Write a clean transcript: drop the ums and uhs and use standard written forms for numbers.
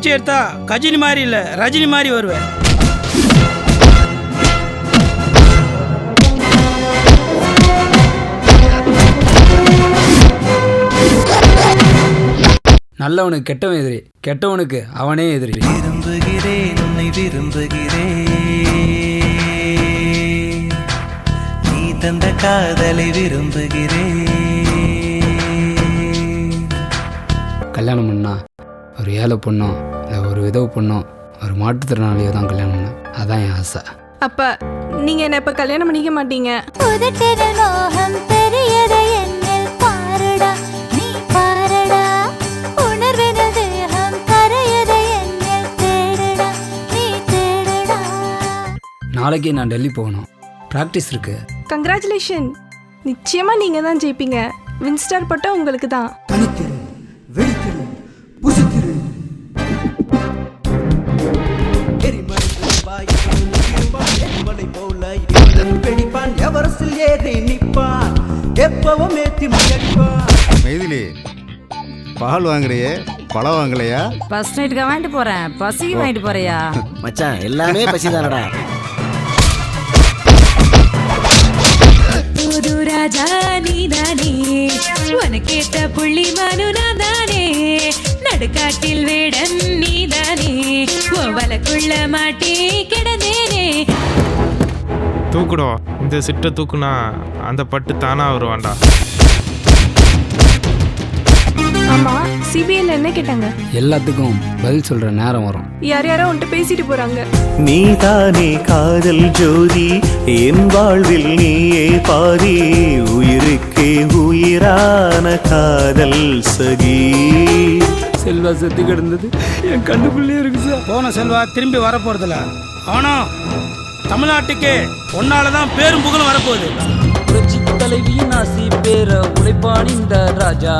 முயற்சி எடுத்தா கஜினி மாதிரி இல்லை ரஜினி மாதிரி வருவேன். நல்லவனுக்கு கெட்டவன் எதிரி, கெட்டவனுக்கு அவனே எதிரி. விரும்புகிறேன் உன்னை விரும்புகிறேன், நீ தந்த காதலை விரும்புகிறேன். கல்யாணம் பண்ணா ஒரு ஏழை பொண்ணோ இல்லை ஒரு விதவை பொண்ணோ ஒரு மாற்றுத்திறனாளியோ தான் கல்யாணம் பண்ண. அதான் என் ஆசை. அப்ப நீங்க என்ன இப்ப கல்யாணம் பண்ணிக்க மாட்டீங்க? நாளைக்கு நான் டெல்லி போகணும், ப்ராக்டிஸ் இருக்கு. கங்க்ராச்சுலேஷன், நிச்சயமா நீங்க தான் ஜெயிப்பீங்க. வின்ஸ்டார் பட்டம் உங்களுக்கு தான். மைதிலி, பால் வாங்குறியே பழம் வாங்கலையா? ஃபர்ஸ்ட் நைட்டுக்கு வாங்கிட்டு போறேன், பசிக்கு வாங்கிட்டு போறியா? மச்சான் எல்லாமே பசிதானடா. புது ராஜா நீதானே, உனக்கேத்த புள்ளி மனு நானே, நடுக்காட்டில் வேடன் நீதானே, ஓவலக்குள்ள மாட்டி கிடந்தேனே. தூக்குடும், இந்த சிட்டை தூக்குனா அந்த பட்டு தானா வருவான்டா. ஆமா, சிபிஎல் என்ன கேட்டாங்க? எல்லாத்துக்கும் பதில் சொல்ற நேரம் வரும். யார் யாரோ உன்கிட்ட பேசிட்டு போறாங்க. நீதானே காதல் ஜோதி, என் வாழ்வில் நீயே பாதி, உயிருக்கே உயிரான காதல் சகி. செல்வா செத்து கிடந்தது என் கண்ணுக்குள்ளே இருக்கு சார். போன செல்வா திரும்பி வரப்போறதில்ல. ஆனா தமிழ்நாட்டுக்கு ஒன்னாலதான் பேரும் புகழும் வரப்போகுது. புரட்சி தலைவியின் ஆசி பேர உழைப்பான் இந்த ராஜா.